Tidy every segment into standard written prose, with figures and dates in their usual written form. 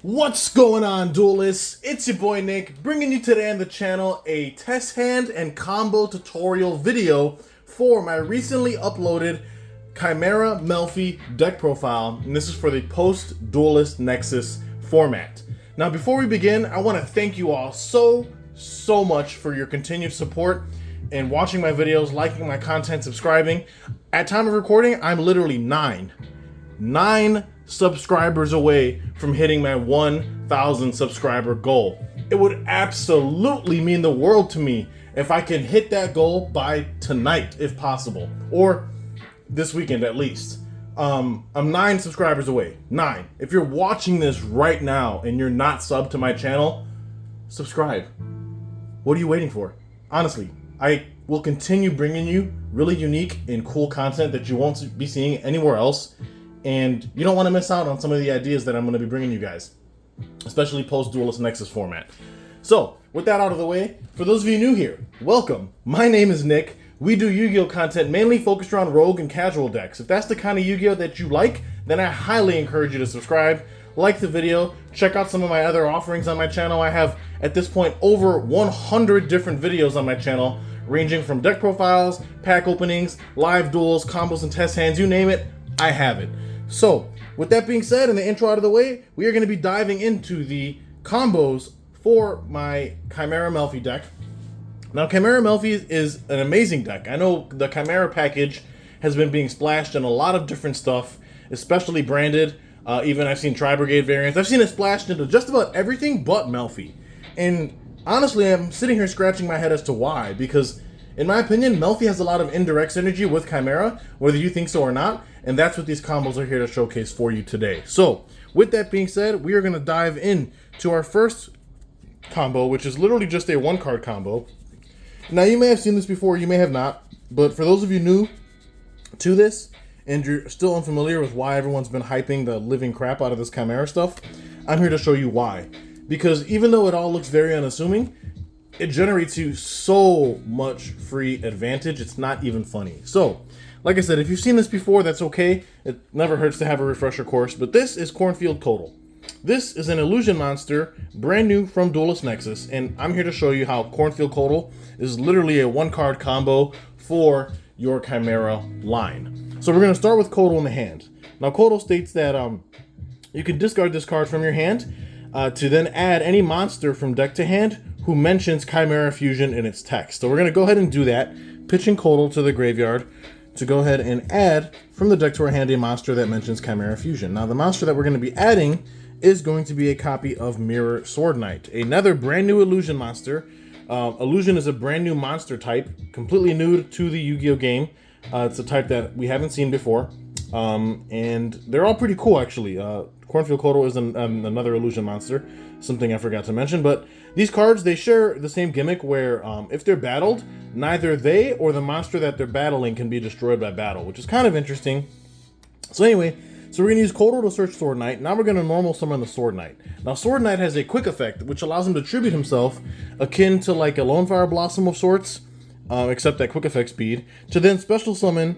What's going on, duelists? It's your boy Nick, bringing you today on the channel a test hand and combo tutorial video for my recently uploaded Chimera Melffy deck profile, and this is for the post-duelist Nexus format. Now, before we begin, I want to thank you all so much for your continued support and watching my videos, liking my content, subscribing. At time of recording, I'm literally nine subscribers away from hitting my 1,000 subscriber goal. It would absolutely mean the world to me if I can hit that goal by tonight, if possible, or this weekend at least. I'm 9 subscribers away. 9. If you're watching this right now and you're not subbed to my channel, subscribe. What are you waiting for? Honestly, I will continue bringing you really unique and cool content that you won't be seeing anywhere else. And you don't want to miss out on some of the ideas that I'm going to be bringing you guys, especially post-duelist Nexus format. So, with that out of the way, for those of you new here, welcome. My name is Nick. We do Yu-Gi-Oh content mainly focused around rogue and casual decks. If that's the kind of Yu-Gi-Oh that you like, then I highly encourage you to subscribe, like the video, check out some of my other offerings on my channel. I have, at this point, over 100 different videos on my channel, ranging from deck profiles, pack openings, live duels, combos and test hands, you name it, I have it. So, with that being said and the intro out of the way, we are going to be diving into the combos for my Chimera Melffy deck. Now, Chimera Melffy is an amazing deck. I know the Chimera package has been being splashed in a lot of different stuff, especially branded. Even I've seen Tri-Brigade variants. I've seen it splashed into just about everything but Melfi. And honestly, I'm sitting here scratching my head as to why, because in my opinion, Melfi has a lot of indirect synergy with Chimera, whether you think so or not, and that's what these combos are here to showcase for you today. So, with that being said, we are going to dive in to our first combo, which is literally just a one-card combo. Now, you may have seen this before, you may have not, but for those of you new to this, and you're still unfamiliar with why everyone's been hyping the living crap out of this Chimera stuff, I'm here to show you why. Because even though it all looks very unassuming, it generates you so much free advantage, it's not even funny. So, like I said, if you've seen this before, that's okay. It never hurts to have a refresher course, but this is Cornfield Codal. This is an illusion monster, brand new from Duelist Nexus, and I'm here to show you how Cornfield Codal is literally a one-card combo for your Chimera line. So we're going to start with Codal in the hand. Now, Codal states that you can discard this card from your hand to then add any monster from deck to hand who mentions Chimera Fusion in its text. So we're going to go ahead and do that, pitching Codal to the graveyard to go ahead and add from the deck to our hand a monster that mentions Chimera Fusion. Now, the monster that we're going to be adding is going to be a copy of Mirror Sword Knight, another brand new illusion monster. Illusion is a brand new monster type, completely new to the Yu-Gi-Oh game. It's a type that we haven't seen before, and they're all pretty cool, actually. Cornfield Codal is another illusion monster, something I forgot to mention, but these cards, they share the same gimmick where if they're battled, neither they or the monster that they're battling can be destroyed by battle, which is kind of interesting. So anyway, so we're going to use Codal to search Sword Knight. Now we're going to normal summon the Sword Knight. Now Sword Knight has a quick effect, which allows him to tribute himself, akin to like a Lone Fire Blossom of sorts, except at quick effect speed, to then special summon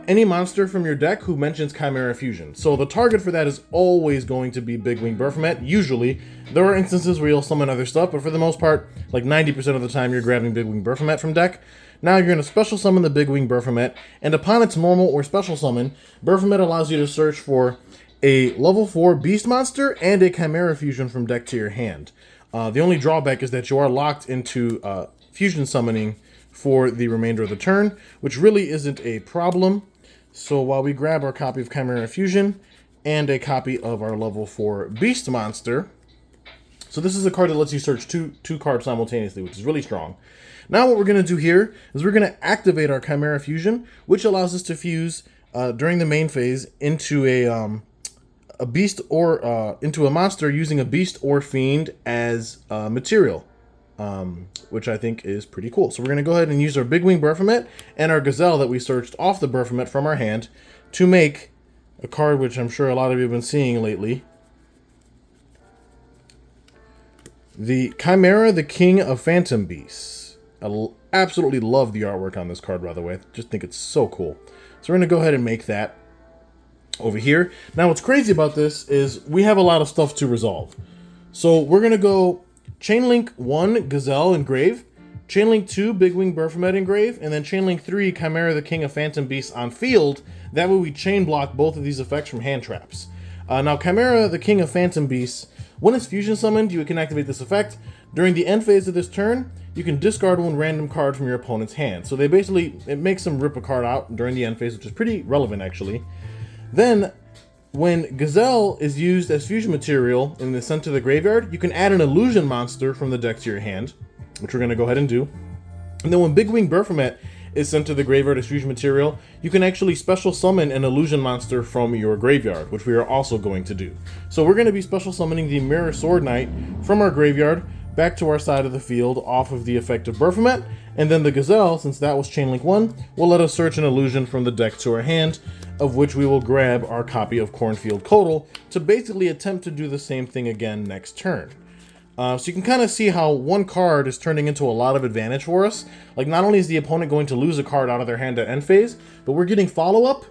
any monster from your deck who mentions Chimera Fusion. So the target for that is always going to be Big Wing Baphomet, usually. There are instances where you'll summon other stuff, but for the most part, like 90% of the time, you're grabbing Big Wing Baphomet from deck. Now you're going to special summon the Big Wing Baphomet, and upon its normal or special summon, Baphomet allows you to search for a level 4 beast monster and a Chimera Fusion from deck to your hand. The only drawback is that you are locked into fusion summoning for the remainder of the turn, which really isn't a problem. So while we grab our copy of Chimera Fusion and a copy of our level 4 beast monster, so this is a card that lets you search two cards simultaneously, which is really strong. Now what we're going to do here is we're going to activate our Chimera Fusion, which allows us to fuse during the main phase into a beast or into a monster using a beast or fiend as material. Which I think is pretty cool. So we're going to go ahead and use our Big Wing Baphomet and our Gazelle that we searched off the Baphomet from our hand to make a card which I'm sure a lot of you have been seeing lately. The Chimera, the King of Phantom Beasts. I absolutely love the artwork on this card, by the way. I just think it's so cool. So we're going to go ahead and make that. over here. Now what's crazy about this is we have a lot of stuff to resolve. So we're going to go Chainlink 1 Gazelle Engrave, Chainlink 2 Big Wing Baphomet Engrave, and then Chainlink 3 Chimera the King of Phantom Beasts on field. That way we chain block both of these effects from hand traps. Now Chimera the King of Phantom Beasts, when it's fusion summoned, you can activate this effect. During the end phase of this turn, you can discard one random card from your opponent's hand. So it makes them rip a card out during the end phase, which is pretty relevant actually. Then, when Gazelle is used as fusion material and is sent to the graveyard, you can add an illusion monster from the deck to your hand, which we're going to go ahead and do. And then when Big Wing Baphomet is sent to the graveyard as fusion material, you can actually special summon an illusion monster from your graveyard, which we are also going to do. So we're going to be special summoning the Mirror Sword Knight from our graveyard back to our side of the field off of the effect of Baphomet, and then the Gazelle, since that was Chainlink 1, will let us search an illusion from the deck to our hand, of which we will grab our copy of Cornfield Codal to basically attempt to do the same thing again next turn. So you can kind of see how one card is turning into a lot of advantage for us. Like, not only is the opponent going to lose a card out of their hand at end phase, but we're getting follow-up,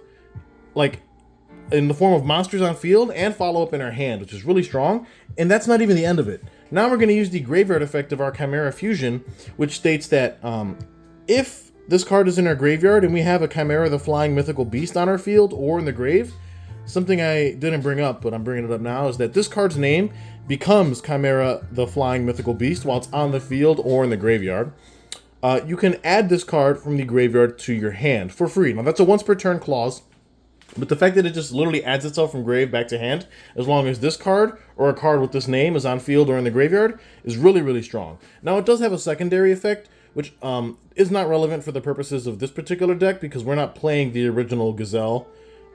like, in the form of monsters on field and follow-up in our hand, which is really strong. And that's not even the end of it. Now we're going to use the graveyard effect of our Chimera Fusion, which states that if this card is in our graveyard and we have a Chimera the Flying Mythical Beast on our field or in the grave, something I didn't bring up, but I'm bringing it up now, is that this card's name becomes Chimera the Flying Mythical Beast while it's on the field or in the graveyard. You can add this card from the graveyard to your hand for free. Now that's a once per turn clause, but the fact that it just literally adds itself from grave back to hand, as long as this card or a card with this name is on field or in the graveyard, is really, really strong. Now it does have a secondary effect, which is not relevant for the purposes of this particular deck because we're not playing the original Gazelle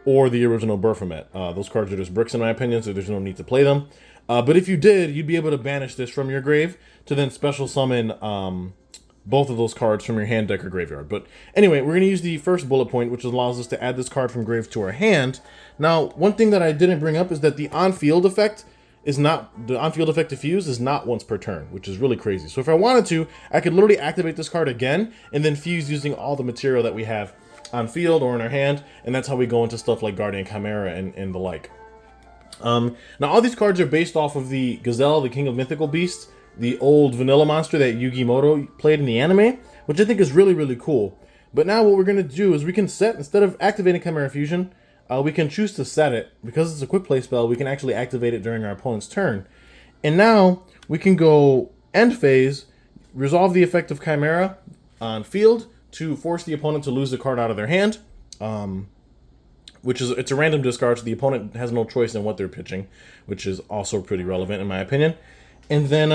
or the original Baphomet. Those cards are just bricks in my opinion, so there's no need to play them. But if you did, you'd be able to banish this from your grave to then special summon both of those cards from your hand, deck, or graveyard. But anyway, we're going to use the first bullet point, which allows us to add this card from grave to our hand. Now, one thing that I didn't bring up is that the on-field effect to fuse is not once per turn, which is really crazy. So if I wanted to, I could literally activate this card again and then fuse using all the material that we have on field or in our hand, and that's how we go into stuff like Guardian Chimera and the like. Now all these cards are based off of the Gazelle, the King of Mythical Beasts, the old vanilla monster that Yugi Moto played in the anime, which I think is really, really cool. But now what we're going to do is we can set, instead of activating Chimera Fusion, we can choose to set it. Because it's a quick play spell, we can actually activate it during our opponent's turn. And now we can go end phase, resolve the effect of Chimera on field to force the opponent to lose the card out of their hand. It's a random discard, so the opponent has no choice in what they're pitching, which is also pretty relevant in my opinion. And then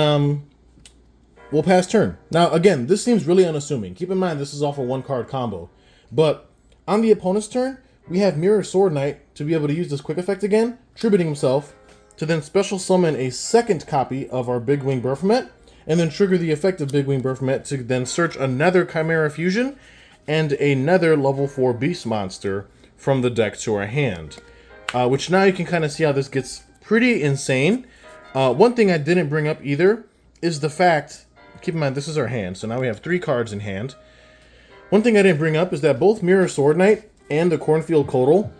we'll pass turn. Now, again, this seems really unassuming. Keep in mind, this is off a one-card combo. But on the opponent's turn, we have Mirror Sword Knight to be able to use this quick effect again, tributing himself, to then special summon a second copy of our Big Wing Baphomet, and then trigger the effect of Big Wing Baphomet to then search another Chimera Fusion and another level 4 Beast Monster from the deck to our hand. Which now you can kind of see how this gets pretty insane. One thing I didn't bring up either is the fact, keep in mind this is our hand, so now we have 3 cards in hand. One thing I didn't bring up is that both Mirror Sword Knight and the Cornfield Codal,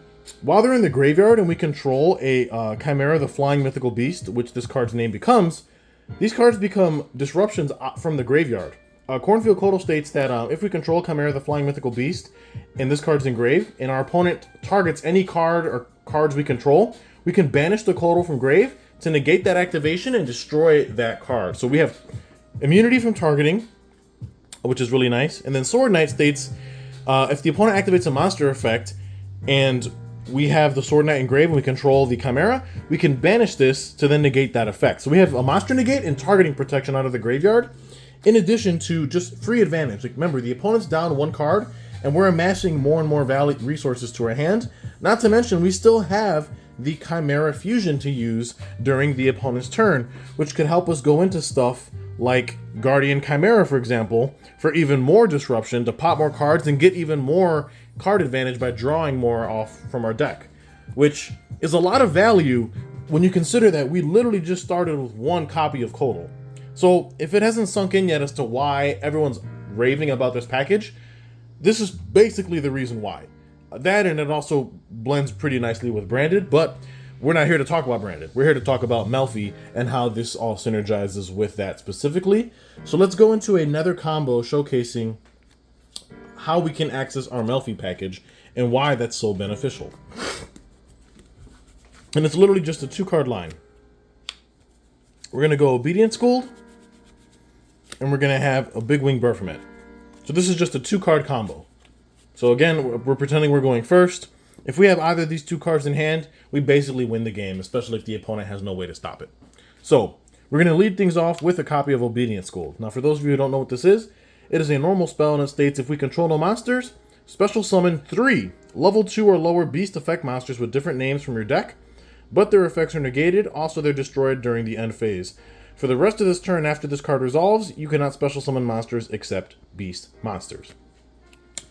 while they're in the graveyard and we control a Chimera the Flying Mythical Beast, which this card's name becomes, these cards become disruptions from the graveyard. Cornfield Codal states that if we control Chimera the Flying Mythical Beast, and this card's engraved, and our opponent targets any card or cards we control, we can banish the Codal from grave to negate that activation and destroy that card. So we have immunity from targeting, which is really nice. And then Sword Knight states, if the opponent activates a monster effect, and we have the Sword Knight engraved and we control the Chimera, we can banish this to then negate that effect. So we have a monster negate and targeting protection out of the graveyard, in addition to just free advantage. Like, remember, the opponent's down 1 card, and we're amassing more and more value resources to our hand. Not to mention, we still have the Chimera Fusion to use during the opponent's turn, which could help us go into stuff like Guardian Chimera, for example, for even more disruption, to pop more cards and get even more card advantage by drawing more off from our deck, which is a lot of value when you consider that we literally just started with 1 copy of Codal. So if it hasn't sunk in yet as to why everyone's raving about this package, this is basically the reason why. That, and it also blends pretty nicely with Branded, but we're not here to talk about Branded. We're here to talk about Melfi and how this all synergizes with that specifically. So let's go into another combo showcasing how we can access our Melfi package and why that's so beneficial. And it's literally just a 2-card line. We're going to go Obedience Schooled, and we're going to have a Big Wing Baphomet. So this is just a 2-card combo. So again, we're pretending we're going first. If we have either of these 2 cards in hand, we basically win the game, especially if the opponent has no way to stop it. So we're going to lead things off with a copy of Obedience Schooled. Now, for those of you who don't know what this is, it is a normal spell, and it states if we control no monsters, special summon 3 level 2 or lower beast effect monsters with different names from your deck, but their effects are negated. Also, they're destroyed during the end phase. For the rest of this turn after this card resolves, you cannot special summon monsters except beast monsters.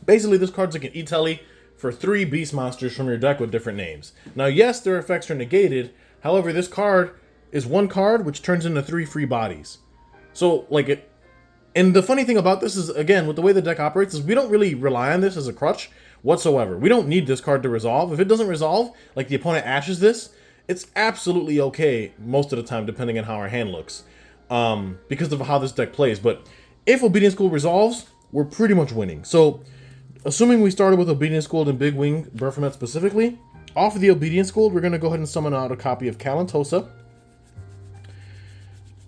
Basically, this card's like an E-Telly for 3 beast monsters from your deck with different names. Now, yes, their effects are negated. However, this card is 1 card which turns into 3 free bodies. So, and the funny thing about this is, again, with the way the deck operates, is we don't really rely on this as a crutch whatsoever. We don't need this card to resolve. If it doesn't resolve, like the opponent ashes this, it's absolutely okay most of the time, depending on how our hand looks, because of how this deck plays. But if Obedience School resolves, we're pretty much winning. So, assuming we started with Obedience Schooled and Big Wing Baphomet specifically, off of the Obedience Schooled, we're going to go ahead and summon out a copy of Calantosa.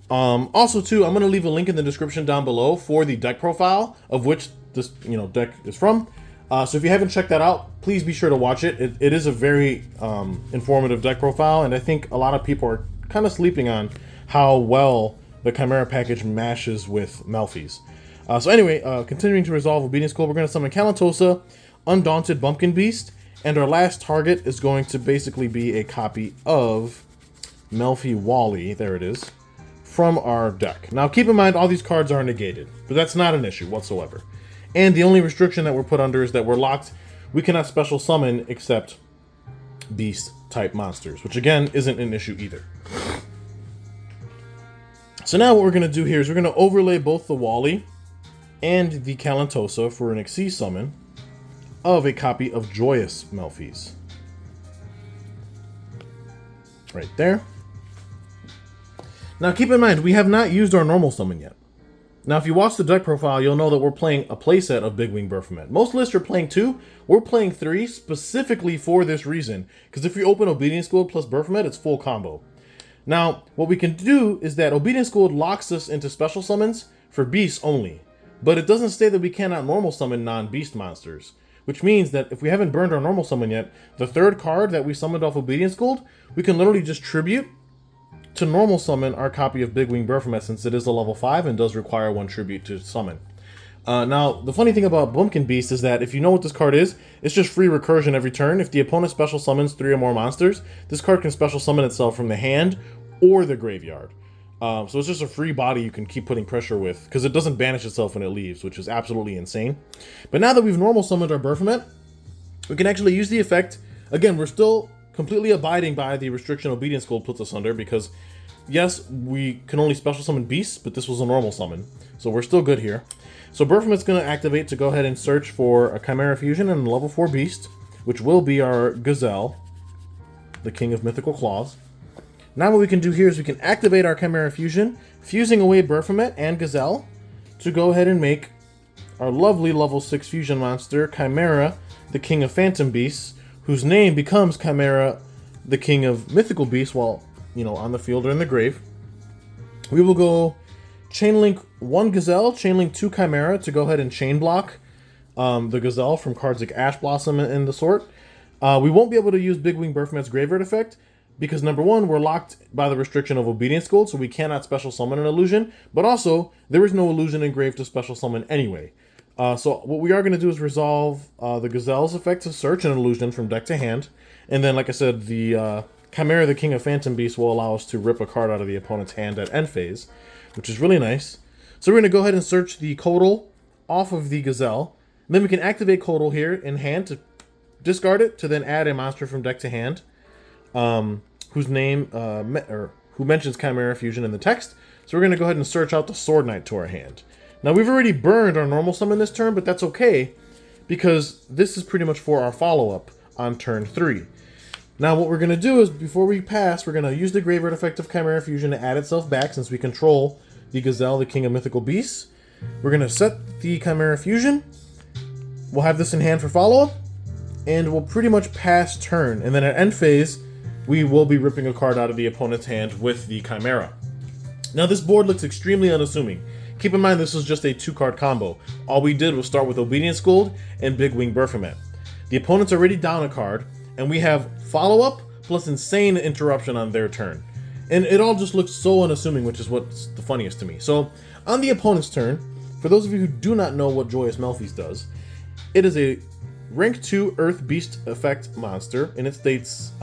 Also, too, I'm going to leave a link in the description down below for the deck profile of which this deck is from. So if you haven't checked that out, please be sure to watch it. It is a very informative deck profile, and I think a lot of people are kind of sleeping on how well the Chimera package mashes with Melfi's. So anyway, continuing to resolve Obedience School, we're going to summon Calantosa, Undaunted Bumpkin Beast, and our last target is going to basically be a copy of Melfi Wally, there it is, from our deck. Now keep in mind all these cards are negated, but that's not an issue whatsoever. And the only restriction that we're put under is that we're locked. We cannot special summon except beast type monsters, which again isn't an issue either. So now what we're going to do here is we're going to overlay both the Wally and the Calantosa for an Xyz summon of a copy of Joyous Melfis. Right there. Now keep in mind, we have not used our normal summon yet. Now if you watch the deck profile, you'll know that we're playing a playset of Big Wing Baphomet. Most lists are playing 2, we're playing 3 specifically for this reason. Because if you open Obedience Schooled plus Baphomet, it's full combo. Now, what we can do is that Obedience Schooled locks us into special summons for beasts only. But it doesn't say that we cannot normal summon non-beast monsters. Which means that if we haven't burned our normal summon yet, the 3rd card that we summoned off Obedience Schooled, we can literally just tribute to normal summon our copy of Big Wing Baphomet, since it is a level 5 and does require 1 tribute to summon. Now, the funny thing about Bumpkin Beast is that if you know what this card is, it's just free recursion every turn. If the opponent special summons 3 or more monsters, this card can special summon itself from the hand or the graveyard. So it's just a free body you can keep putting pressure with, because it doesn't banish itself when it leaves, which is absolutely insane. But now that we've normal summoned our Baphomet, we can actually use the effect. Again, we're still completely abiding by the restriction Obedience School puts us under, because yes, we can only special summon beasts, but this was a normal summon, so we're still good here. So Baphomet's going to activate to go ahead and search for a Chimera Fusion and a level 4 beast, which will be our Gazelle, the King of Mythical Claws. Now what we can do here is we can activate our Chimera Fusion, fusing away Baphomet and Gazelle, to go ahead and make our lovely level 6 fusion monster, Chimera, the King of Phantom Beasts, whose name becomes Chimera, the King of Mythical Beasts, while, on the field or in the grave. We will go Chainlink 1 Gazelle, Chainlink 2 Chimera to go ahead and chain block the Gazelle from cards like Ash Blossom and the sort. We won't be able to use Big Wing Baphomet's Graveyard effect, because number 1, we're locked by the restriction of Obedience Schooled, so we cannot special summon an illusion, but also, there is no illusion engraved to special summon anyway. So what we are going to do is resolve the Gazelle's effect to search an illusion from deck to hand. And then, like I said, the Chimera, the King of Phantom Beasts, will allow us to rip a card out of the opponent's hand at end phase, which is really nice. So we're going to go ahead and search the Codal off of the Gazelle. And then we can activate Codal here in hand to discard it, to then add a monster from deck to hand, whose name, who mentions Chimera Fusion in the text. So we're going to go ahead and search out the Sword Knight to our hand. Now, we've already burned our normal summon this turn, but that's okay, because this is pretty much for our follow-up on turn 3. Now what we're going to do is, before we pass, we're going to use the graveyard effect of Chimera Fusion to add itself back, since we control the Gazelle, the King of Mythical Beasts. We're going to set the Chimera Fusion. We'll have this in hand for follow-up, and we'll pretty much pass turn. And then at end phase, we will be ripping a card out of the opponent's hand with the Chimera. Now this board looks extremely unassuming. Keep in mind this is just a 2-card combo. All we did was start with Obedience Gold and Big Wing Berfomet. The opponent's already down a card, and we have follow-up plus Insane Interruption on their turn. And it all just looks so unassuming, which is what's the funniest to me. So, on the opponent's turn, for those of you who do not know what Joyous Melffy's does, it is a rank 2 Earth Beast effect monster, and it states,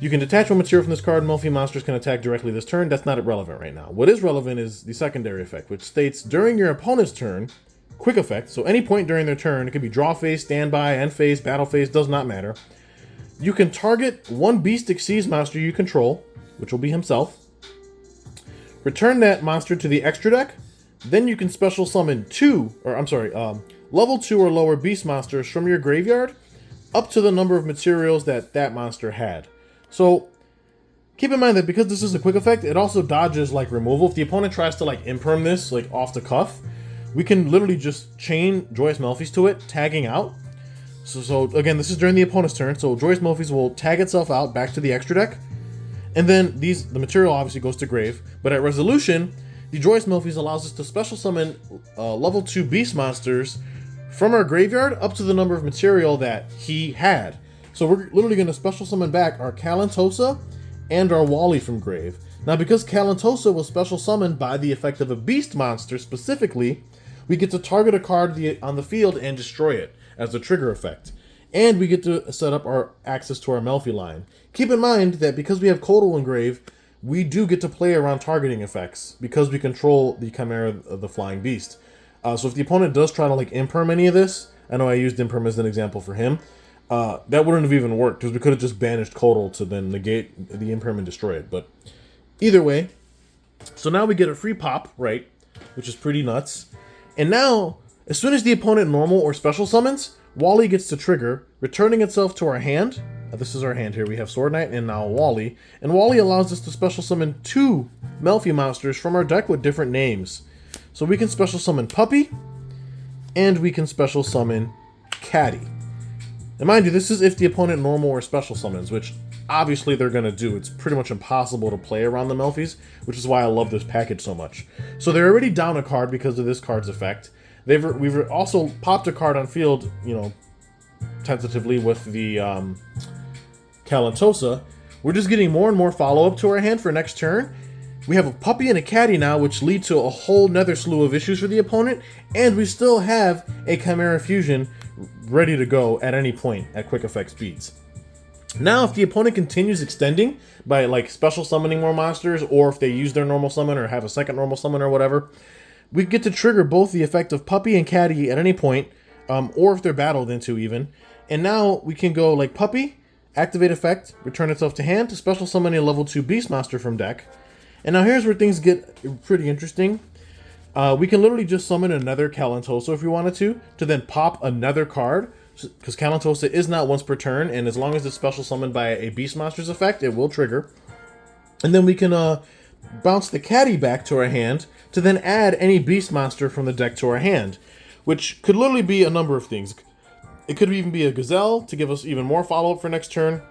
you can detach one material from this card. Melfi monsters can attack directly this turn. That's not relevant right now. What is relevant is the secondary effect, which states during your opponent's turn, quick effect, so any point during their turn, it could be draw phase, standby, end phase, battle phase, does not matter. You can target one Beast Xyz monster you control, which will be himself. Return that monster to the extra deck. Then you can special summon level 2 or lower beast monsters from your graveyard up to the number of materials that monster had. So keep in mind that because this is a quick effect, it also dodges like removal. If the opponent tries to like imperm this like off the cuff, we can literally just chain Joyous Melffys to it, tagging out. So again, this is during the opponent's turn, so Joyous Melffys will tag itself out back to the extra deck. And then the material obviously goes to grave, but at resolution, the Joyous Melffys allows us to special summon level 2 beast monsters from our graveyard up to the number of material that he had. So we're literally going to special summon back our Kalantosa and our Wally from grave. Now because Kalantosa was special summoned by the effect of a beast monster specifically, we get to target a card on the field and destroy it as a trigger effect. And we get to set up our access to our Melfi line. Keep in mind that because we have Kotal in grave, we do get to play around targeting effects because we control the Chimera of the Flying Beast. So if the opponent does try to like imperm any of this, I know I used imperm as an example for him, that wouldn't have even worked because we could have just banished Kotal to then negate the imperm and destroy it. But either way, so now we get a free pop, right, which is pretty nuts. And now, as soon as the opponent normal or special summons, Wally gets to trigger, returning itself to our hand. This is our hand here. We have Sword Knight and now Wally. And Wally allows us to special summon 2 Melfi monsters from our deck with different names. So we can special summon Puppy, and we can special summon Caddy. And mind you, this is if the opponent normal or special summons, which obviously they're going to do. It's pretty much impossible to play around the Melfis, which is why I love this package so much. So they're already down a card because of this card's effect. We've also popped a card on field, you know, tentatively with the Kalantosa. We're just getting more and more follow-up to our hand for next turn. We have a Puppy and a Caddy now, which lead to a whole nother slew of issues for the opponent, and we still have a Chimera Fusion ready to go at any point at quick effect speeds. Now, if the opponent continues extending by like special summoning more monsters, or if they use their normal summon or have a second normal summon or whatever, we get to trigger both the effect of Puppy and Caddy at any point, or if they're battled into even. And now we can go like Puppy, activate effect, return itself to hand to special summon a level 2 beast monster from deck. And now here's where things get pretty interesting. We can literally just summon another Kalantosa if we wanted to then pop another card, because Kalantosa is not once per turn, and as long as it's special summoned by a beast monster's effect, it will trigger. And then we can bounce the Caddy back to our hand to then add any beast monster from the deck to our hand, which could literally be a number of things. It could even be a Gazelle to give us even more follow-up for next turn.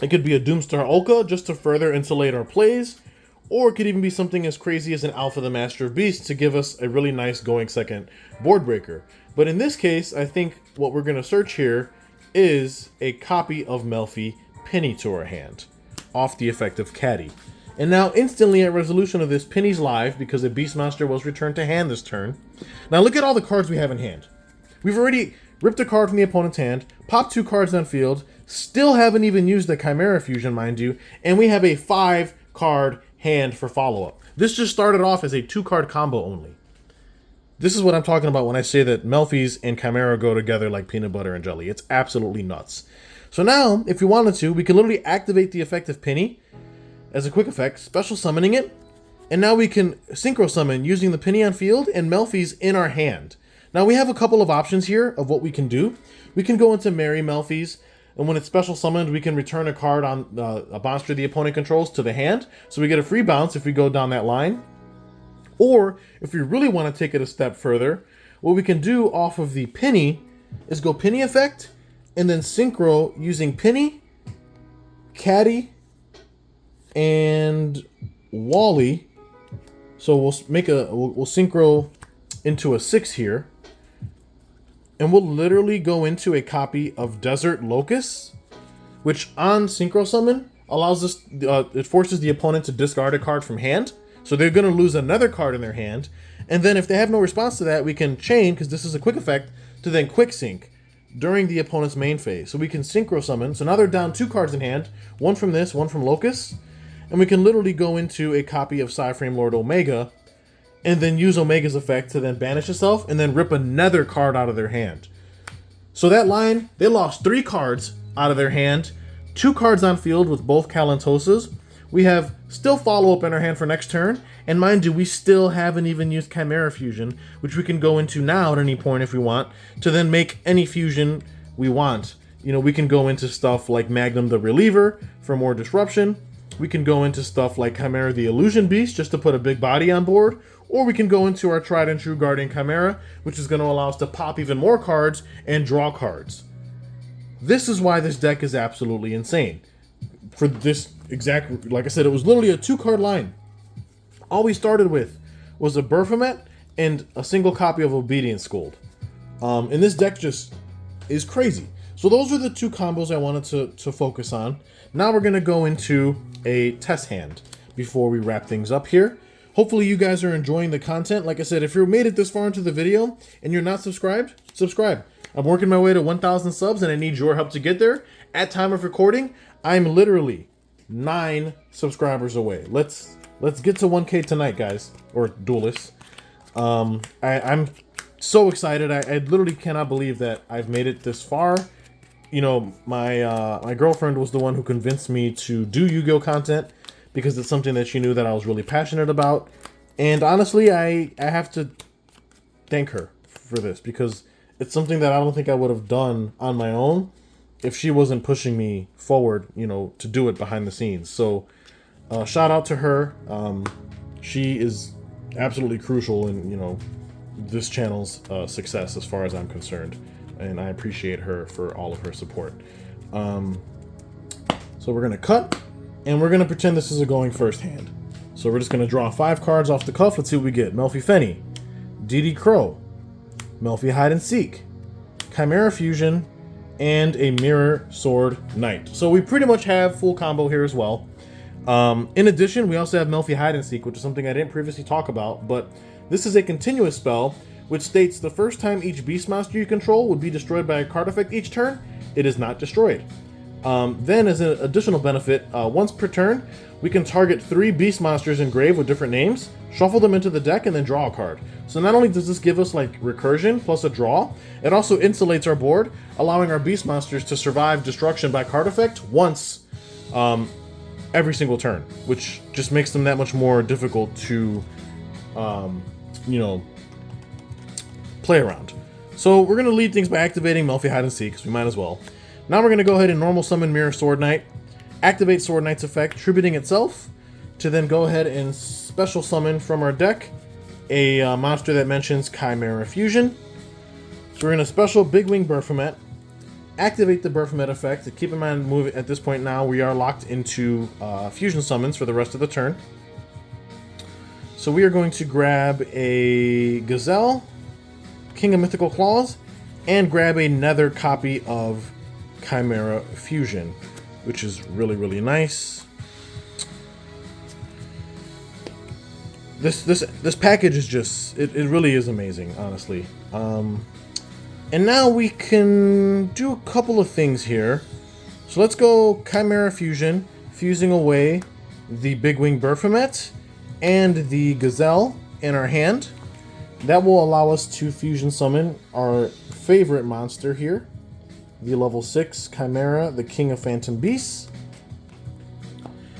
It could be a Doomstar Olka just to further insulate our plays. Or it could even be something as crazy as an Alpha the Master of Beasts to give us a really nice going second board breaker. But in this case, I think what we're going to search here is a copy of Melfi Penny to our hand, off the effect of Caddy. And now instantly at resolution of this, Penny's live because a Beast Monster was returned to hand this turn. Now look at all the cards we have in hand. We've already ripped a card from the opponent's hand, popped 2 cards on field, still haven't even used the Chimera Fusion, mind you, and we have a 5-card hand for follow-up. This just started off as a 2-card combo only. This is what I'm talking about when I say that Melfis and Chimera go together like peanut butter and jelly. It's absolutely nuts. So now, if we wanted to, we can literally activate the effect of Penny as a quick effect, special summoning it, and now we can synchro summon using the Penny on field and Melfis in our hand. Now we have a couple of options here of what we can do. We can go into Chimera Melffy's, and when it's special summoned, we can return a card on a monster the opponent controls to the hand. So we get a free bounce if we go down that line. Or if we really want to take it a step further, what we can do off of the Penny is go Penny effect, and then synchro using Penny, Caddy, and Wally. So we'll synchro into a 6 here, and we'll literally go into a copy of Desert Locust, which on synchro summon allows us, it forces the opponent to discard a card from hand. So they're going to lose another card in their hand. And then if they have no response to that, we can chain, because this is a quick effect, to then quick sync during the opponent's main phase. So we can synchro summon. So now they're down 2 cards in hand, one from this, one from Locust. And we can literally go into a copy of Psyframe Lord Omega and then use Omega's effect to then banish itself and then rip another card out of their hand. So that line, they lost 3 cards out of their hand, 2 cards on field with both Kalantosas. We have still follow-up in our hand for next turn, and mind you, we still haven't even used Chimera Fusion, which we can go into now at any point if we want, to then make any fusion we want. You know, we can go into stuff like Magnum the Reliever for more disruption. We can go into stuff like Chimera the Illusion Beast just to put a big body on board. Or we can go into our tried and true Guardian Chimera, which is going to allow us to pop even more cards and draw cards. This is why this deck is absolutely insane. For this exact, like I said, it was literally a 2-card line. All we started with was a Baphomet and a single copy of Obedience Scold. And this deck just is crazy. So those are the 2 combos I wanted to focus on. Now we're going to go into a test hand before we wrap things up here. Hopefully you guys are enjoying the content. Like I said, if you've made it this far into the video and you're not subscribed, subscribe. I'm working my way to 1,000 subs and I need your help to get there. At time of recording, I'm literally 9 subscribers away. Let's get to 1K tonight, guys, or duelists. I'm so excited. I literally cannot believe that I've made it this far. You know, my girlfriend was the one who convinced me to do Yu-Gi-Oh content because it's something that she knew that I was really passionate about. And honestly, I have to thank her for this because it's something that I don't think I would have done on my own if she wasn't pushing me forward, you know, to do it behind the scenes. So shout out to her. She is absolutely crucial in, you know, this channel's success as far as I'm concerned. And I appreciate her for all of her support. So we're going to cut, and we're going to pretend this is a going first hand. So we're just going to draw 5 cards off the cuff. Let's see what we get. Melfi Fenny, DD Crow, Melfi Hide and Seek, Chimera Fusion, and a Mirror Sword Knight. So we pretty much have full combo here as well. In addition, we also have Melfi Hide and Seek, which is something I didn't previously talk about, but this is a continuous spell which states the first time each beast monster you control would be destroyed by a card effect each turn, it is not destroyed. Then as an additional benefit, once per turn, we can target 3 beast monsters engraved with different names, shuffle them into the deck, and then draw a card. So not only does this give us like recursion plus a draw, it also insulates our board, allowing our beast monsters to survive destruction by card effect once every single turn, which just makes them that much more difficult to, you know, play around. So we're going to lead things by activating Melfi Hide and Seek, because we might as well. Now we're going to go ahead and normal summon Mirror Sword Knight, activate Sword Knight's effect, tributing itself, to then go ahead and special summon from our deck a monster that mentions Chimera Fusion. So we're going to special Big Wing Baphomet, activate the Baphomet effect. Keep in mind, at this point now, we are locked into fusion summons for the rest of the turn. So we are going to grab a Gazelle, King of Mythical Claws, and grab another copy of Chimera Fusion, which is really, really nice. This package is just, it really is amazing, honestly. And now we can do a couple of things here. So let's go Chimera Fusion, fusing away the Big Wing Baphomet and the Gazelle in our hand. That will allow us to fusion summon our favorite monster here, the level 6 Chimera, the King of Phantom Beasts.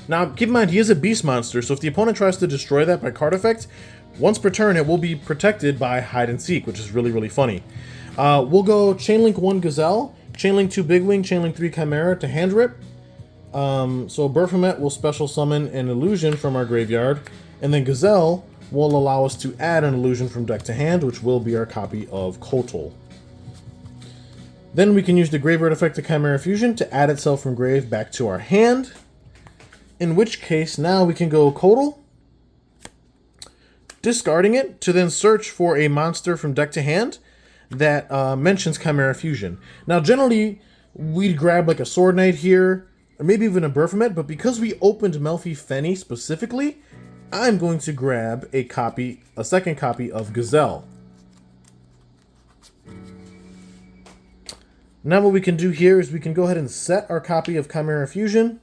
Now, keep in mind, he is a beast monster, so if the opponent tries to destroy that by card effect, once per turn, it will be protected by hide and seek, which is really, really funny. We'll go Chainlink 1 Gazelle, Chainlink 2 Big Wing, Chainlink 3 Chimera to hand rip. So Baphomet will special summon an illusion from our graveyard, and then Gazelle will allow us to add an illusion from deck to hand, which will be our copy of Kotal. Then we can use the graveyard effect of Chimera Fusion to add itself from grave back to our hand, in which case now we can go Kotal, discarding it to then search for a monster from deck to hand that mentions Chimera Fusion. Now generally we'd grab like a Sword Knight here, or maybe even a Baphomet, but because we opened Melfi Fenny specifically, I'm going to grab a second copy of Gazelle. Now what we can do here is we can go ahead and set our copy of Chimera Fusion.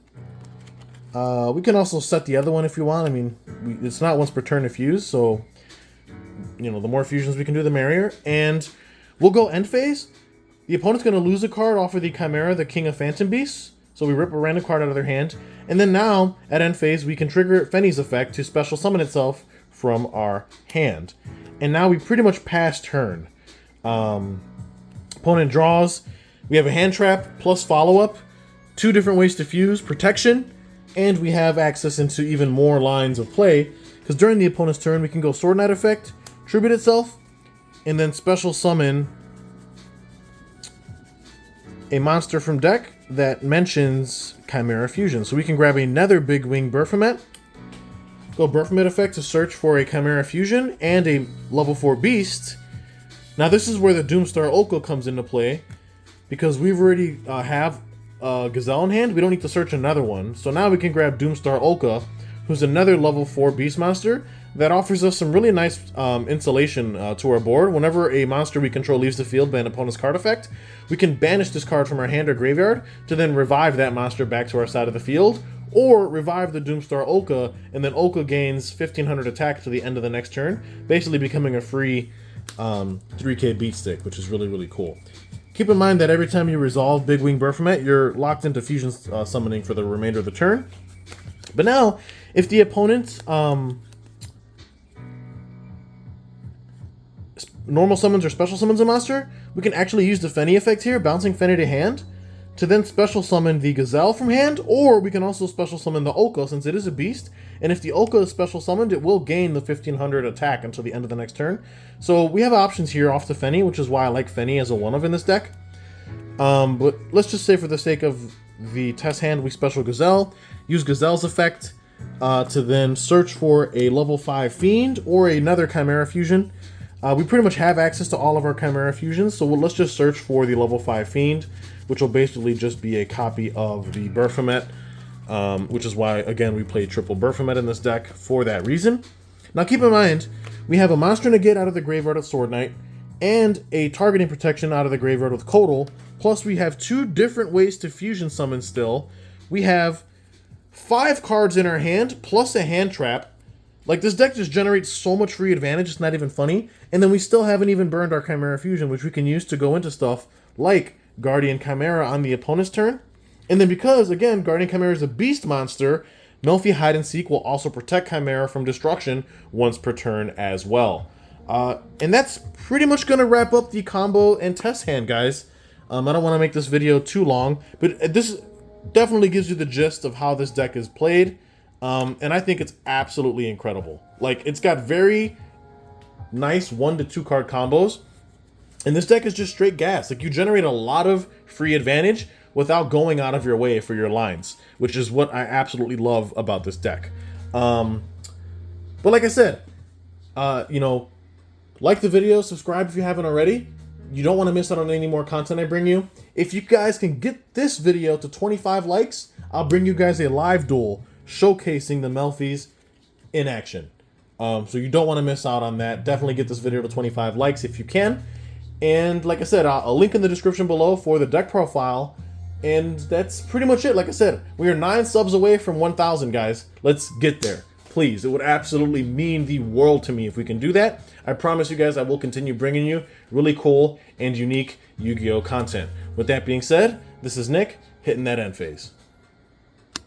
We can also set the other one if you want. I mean, it's not once per turn to fuse, so you know, the more fusions we can do, the merrier. And we'll go end phase. The opponent's going to lose a card off of the Chimera, the King of Phantom Beasts. So we rip a random card out of their hand. And then now, at end phase, we can trigger Fenny's effect to special summon itself from our hand. And now we pretty much pass turn. Opponent draws. We have a hand trap plus follow-up. 2 different ways to fuse, protection, and we have access into even more lines of play. Because during the opponent's turn, we can go Sword Knight effect, tribute itself, and then special summon a monster from deck that mentions Chimera Fusion. So we can grab another Big Wing Baphomet, go Baphomet effect to search for a Chimera Fusion and a level 4 beast. Now this is where the Doomstar Oko comes into play, because we've already have Gazelle in hand. We don't need to search another one. So now we can grab Doomstar Oka, who's another level 4 beast monster that offers us some really nice insulation to our board. Whenever a monster we control leaves the field by an opponent's card effect, we can banish this card from our hand or graveyard to then revive that monster back to our side of the field, or revive the Doomstar Oka, and then Oka gains 1500 attack to the end of the next turn, basically becoming a free 3k beat stick, which is really, really cool. Keep in mind that every time you resolve Big Wing Baphomet, you're locked into fusion summoning for the remainder of the turn. But now, if the opponent normal summons or special summons a monster, we can actually use the Fenny effect here, bouncing Fenny to hand, to then special summon the Gazelle from hand, or we can also special summon the Oka since it is a beast, and if the Oka is special summoned, it will gain the 1500 attack until the end of the next turn. So we have options here off the Fenny, which is why I like Fenny as a 1-of in this deck. But let's just say for the sake of the test hand, we special Gazelle, use Gazelle's effect to then search for a level 5 Fiend or another Chimera Fusion. We pretty much have access to all of our Chimera Fusions, so let's just search for the level 5 Fiend, which will basically just be a copy of the Baphomet, which is why, again, we play triple Baphomet in this deck for that reason. Now keep in mind, we have a monster negate out of the graveyard with Sword Knight, and a targeting protection out of the graveyard with Kotal, plus we have 2 different ways to fusion summon still. We have 5 cards in our hand, plus a hand trap. Like, this deck just generates so much free advantage, it's not even funny. And then we still haven't even burned our Chimera Fusion, which we can use to go into stuff like Guardian Chimera on the opponent's turn. And then because, again, Guardian Chimera is a beast monster, Melfi Hide and Seek will also protect Chimera from destruction once per turn as well. And that's pretty much going to wrap up the combo and test hand, guys. I don't want to make this video too long, but this definitely gives you the gist of how this deck is played. And I think it's absolutely incredible. Like, it's got very nice 1 to 2 card combos. And this deck is just straight gas. Like, you generate a lot of free advantage without going out of your way for your lines, which is what I absolutely love about this deck. But like I said, you know, like the video, subscribe if you haven't already. You don't want to miss out on any more content I bring you. If you guys can get this video to 25 likes, I'll bring you guys a live duel showcasing the Melfis in action. So you don't want to miss out on that. Definitely get this video to 25 likes if you can. And like I said, I'll link in the description below for the deck profile. And that's pretty much it. Like I said, we are 9 subs away from 1,000, guys. Let's get there. Please, it would absolutely mean the world to me if we can do that. I promise you guys I will continue bringing you really cool and unique Yu-Gi-Oh! Content. With that being said, this is Nick, hitting that end phase.